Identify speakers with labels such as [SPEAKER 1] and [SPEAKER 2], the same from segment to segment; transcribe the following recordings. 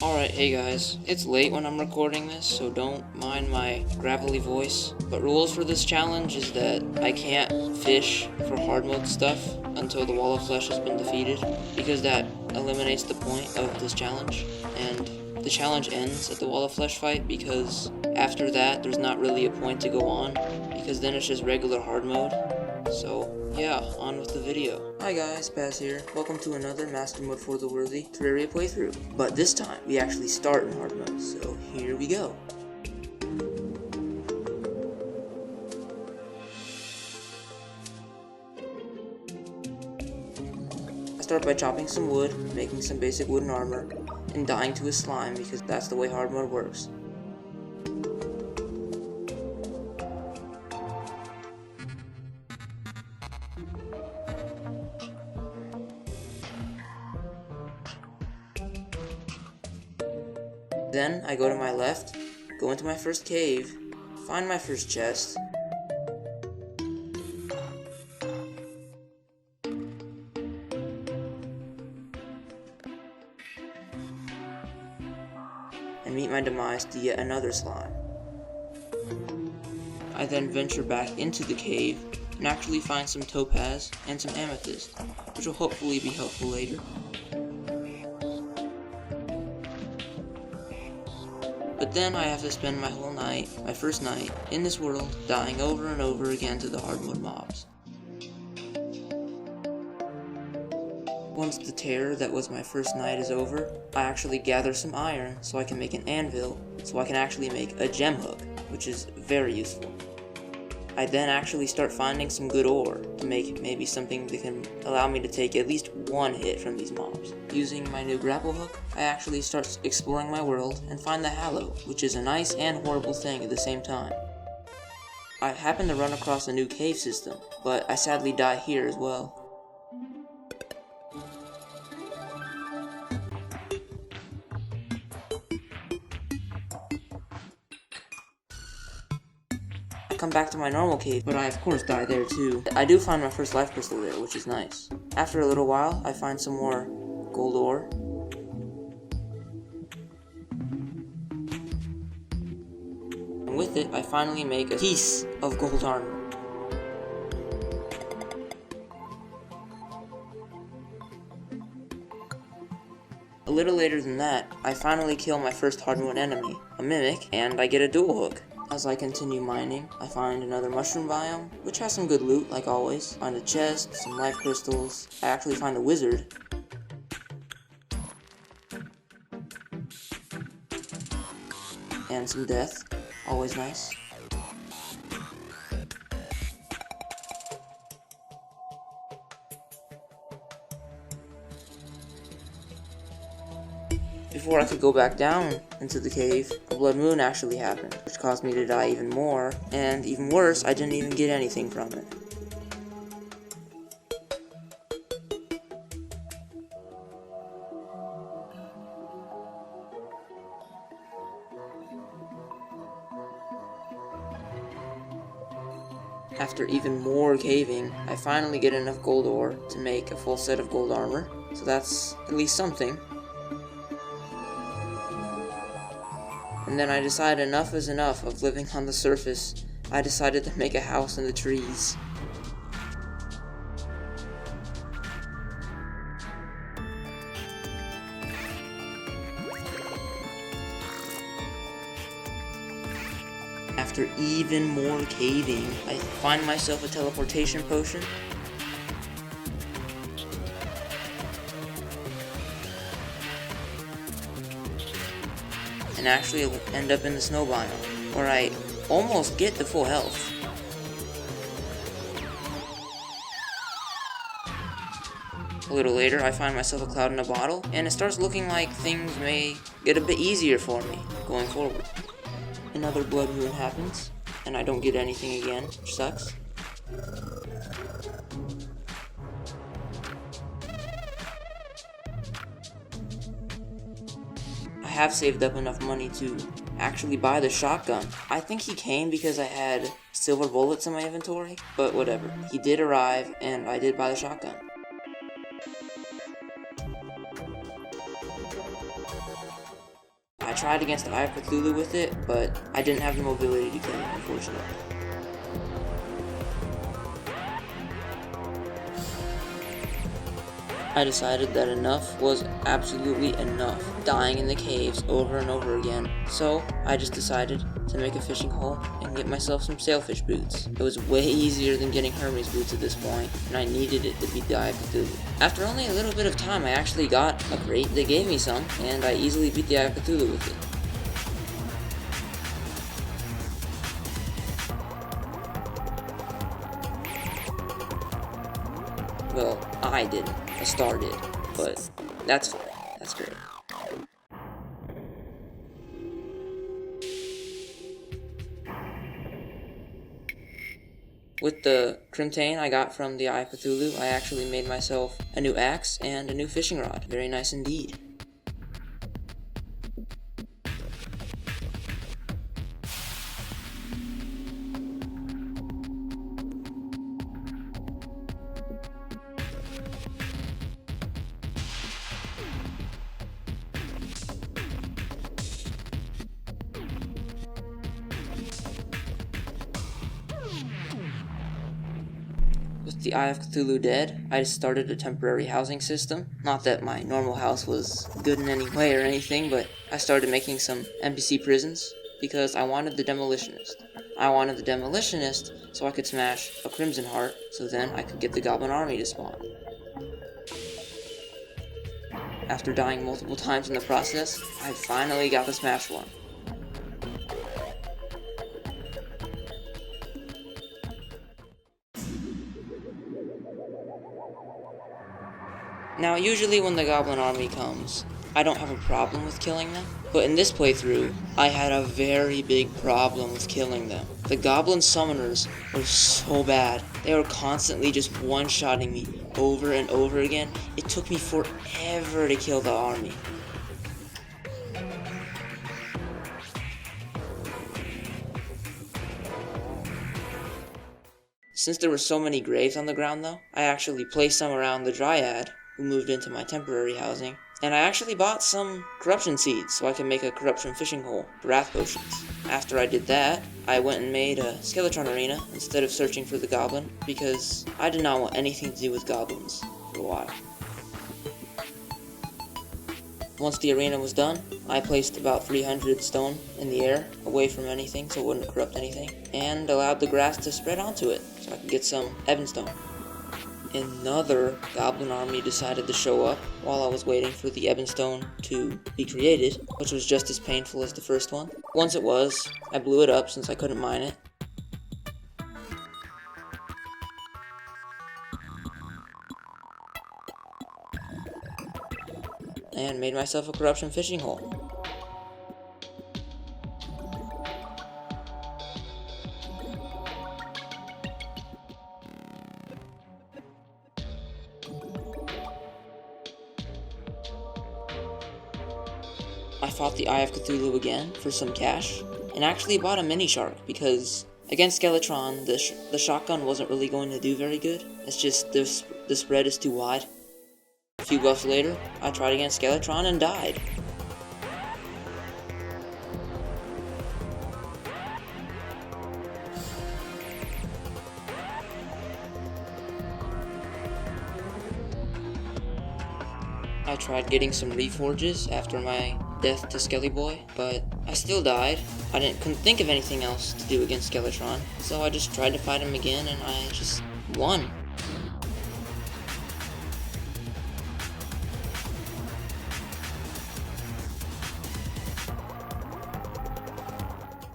[SPEAKER 1] Alright, hey guys, it's late when I'm recording this, so don't mind my gravelly voice. But rules for this challenge is that I can't fish for hard mode stuff until the wall of flesh has been defeated, because that eliminates the point of this challenge. And the challenge ends at the wall of flesh fight, because after that there's not really a point to go on, because then it's just regular hard mode. So yeah, on with the video. Hi guys, Baz here. Welcome to another Master Mode for the Worthy Terraria playthrough. But this time, we actually start in hard mode, so here we go. I start by chopping some wood, making some basic wooden armor, and dying to a slime because that's the way hard mode works. Then I go to my left, go into my first cave, find my first chest, and meet my demise to yet another slime. I then venture back into the cave and actually find some topaz and some amethyst, which will hopefully be helpful later. But then I have to spend my whole night, my first night, in this world, dying over and over again to the hard mode mobs. Once the terror that was my first night is over, I actually gather some iron so I can make an anvil, so I can actually make a gem hook, which is very useful. I then actually start finding some good ore to make maybe something that can allow me to take at least one hit from these mobs. Using my new grapple hook, I actually start exploring my world and find the Hallow, which is a nice and horrible thing at the same time. I happen to run across a new cave system, but I sadly die here as well. Come back to my normal cave, but I of course die there too. I do find my first life crystal there, which is nice. After a little while, I find some more gold ore. And with it, I finally make a piece of gold armor. A little later than that, I finally kill my first hard mode enemy, a mimic, and I get a dual hook. As I continue mining, I find another mushroom biome, which has some good loot, like always. Find a chest, some life crystals. I actually find a wizard. And some death, always nice. Before I could go back down into the cave, a blood moon actually happened, which caused me to die even more, and even worse, I didn't even get anything from it. After even more caving, I finally get enough gold ore to make a full set of gold armor, so that's at least something. And then I decided enough is enough of living on the surface. I decided to make a house in the trees. After even more caving, I find myself a teleportation potion. And actually end up in the snow biome, where I almost get to full health. A little later, I find myself a cloud in a bottle, and it starts looking like things may get a bit easier for me going forward. Another blood moon happens, and I don't get anything again, which sucks. I have saved up enough money to actually buy the shotgun. I think he came because I had silver bullets in my inventory, but whatever. He did arrive, and I did buy the shotgun. I tried against the Eye of Cthulhu with it, but I didn't have the mobility to kill it, unfortunately. I decided that enough was absolutely enough, dying in the caves over and over again, so I just decided to make a fishing hole and get myself some sailfish boots. It was way easier than getting Hermes boots at this point, and I needed it to beat the Eye of Cthulhu. After only a little bit of time, I actually got a crate that gave me some, and I easily beat the Eye of Cthulhu with it. Well, I didn't. A star did, but that's fine. That's great. With the Crimtane I got from the Eye of Cthulhu, I actually made myself a new axe and a new fishing rod. Very nice indeed. With the Eye of Cthulhu dead, I started a temporary housing system. Not that my normal house was good in any way or anything, but I started making some NPC prisons because I wanted the Demolitionist. I wanted the Demolitionist so I could smash a Crimson Heart, so then I could get the Goblin Army to spawn. After dying multiple times in the process, I finally got the smash one. Now, usually when the Goblin Army comes, I don't have a problem with killing them, but in this playthrough, I had a very big problem with killing them. The Goblin Summoners were so bad. They were constantly just one-shotting me over and over again. It took me forever to kill the army. Since there were so many graves on the ground though, I actually placed some around the Dryad, who moved into my temporary housing, and I actually bought some corruption seeds so I could make a corruption fishing hole for wrath potions. After I did that, I went and made a Skeletron arena instead of searching for the goblin, because I did not want anything to do with goblins for a while. Once the arena was done, I placed about 300 stone in the air, away from anything so it wouldn't corrupt anything, and allowed the grass to spread onto it so I could get some Ebonstone. Another Goblin Army decided to show up while I was waiting for the Ebonstone to be created, which was just as painful as the first one. Once it was, I blew it up since I couldn't mine it. And made myself a corruption fishing hole. I fought the Eye of Cthulhu again for some cash, and actually bought a mini shark because against Skeletron, the shotgun wasn't really going to do very good. It's just the spread is too wide. A few buffs later, I tried against Skeletron and died. I tried getting some reforges after my death to Skelly Boy, but I still died. I couldn't think of anything else to do against Skeletron, so I just tried to fight him again and I just won.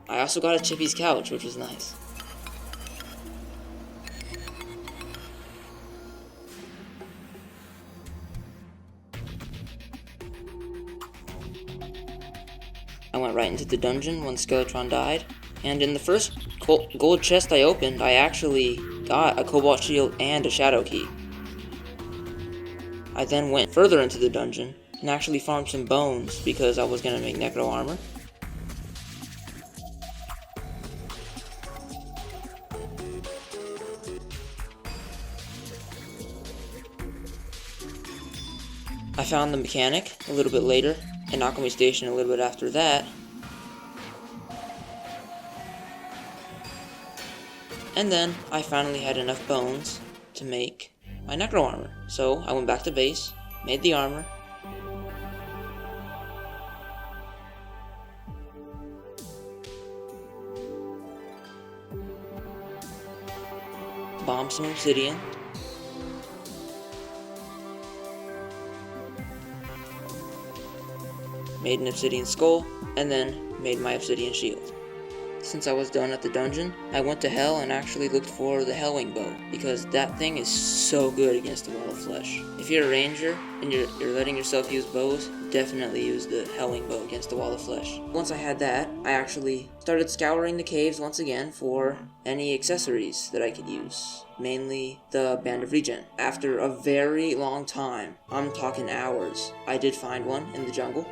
[SPEAKER 1] I also got a Chippy's couch, which was nice. I went right into the dungeon when Skeletron died, and in the first gold chest I opened, I actually got a Cobalt Shield and a Shadow Key. I then went further into the dungeon and actually farmed some bones because I was going to make Necro Armor. I found the mechanic a little bit later, an alchemy station a little bit after that. And then I finally had enough bones to make my necro armor. So I went back to base, made the armor, bombed some obsidian, made an obsidian skull, and then made my obsidian shield. Since I was done at the dungeon, I went to hell and actually looked for the Hellwing bow, because that thing is so good against the Wall of Flesh. If you're a ranger and you're letting yourself use bows, definitely use the Hellwing bow against the Wall of Flesh. Once I had that, I actually started scouring the caves once again for any accessories that I could use, mainly the Band of Regen. After a very long time, I'm talking hours, I did find one in the jungle.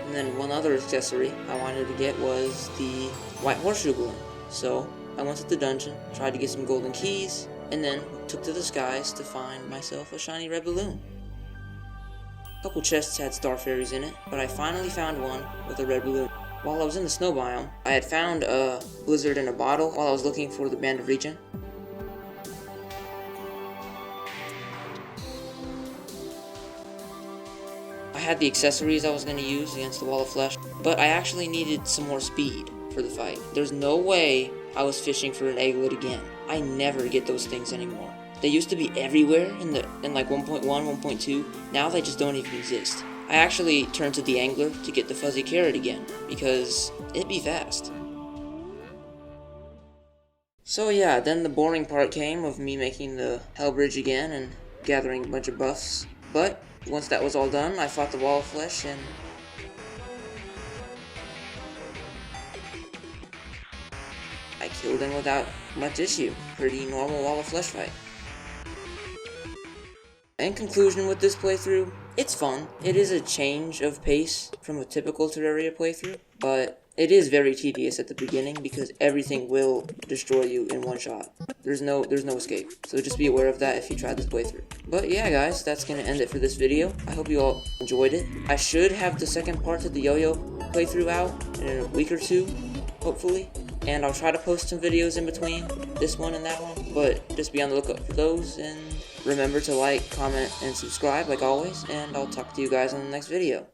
[SPEAKER 1] And then one other accessory I wanted to get was the White Horseshoe Balloon. So I went to the dungeon, tried to get some golden keys, and then took to the skies to find myself a shiny red balloon. A couple chests had star fairies in it, but I finally found one with a red balloon. While I was in the snow biome, I had found a blizzard in a bottle while I was looking for the Band of Regen. I had the accessories I was going to use against the Wall of Flesh, but I actually needed some more speed for the fight. There's no way I was fishing for an egglet again. I never get those things anymore. They used to be everywhere in like 1.1, 1.2. Now they just don't even exist. I actually turned to the angler to get the fuzzy carrot again, because it'd be fast. So yeah, then the boring part came of me making the Hell Bridge again and gathering a bunch of buffs. But once that was all done, I fought the Wall of Flesh and I killed him without much issue. Pretty normal Wall of Flesh fight. In conclusion with this playthrough, it's fun. It is a change of pace from a typical Terraria playthrough, but it is very tedious at the beginning because everything will destroy you in one shot. There's no escape. So just be aware of that if you try this playthrough. But yeah guys, that's gonna end it for this video. I hope you all enjoyed it. I should have the second part to the yo-yo playthrough out in a week or two, hopefully. And I'll try to post some videos in between this one and that one, but just be on the lookout for those, and remember to like, comment, and subscribe like always, and I'll talk to you guys on the next video.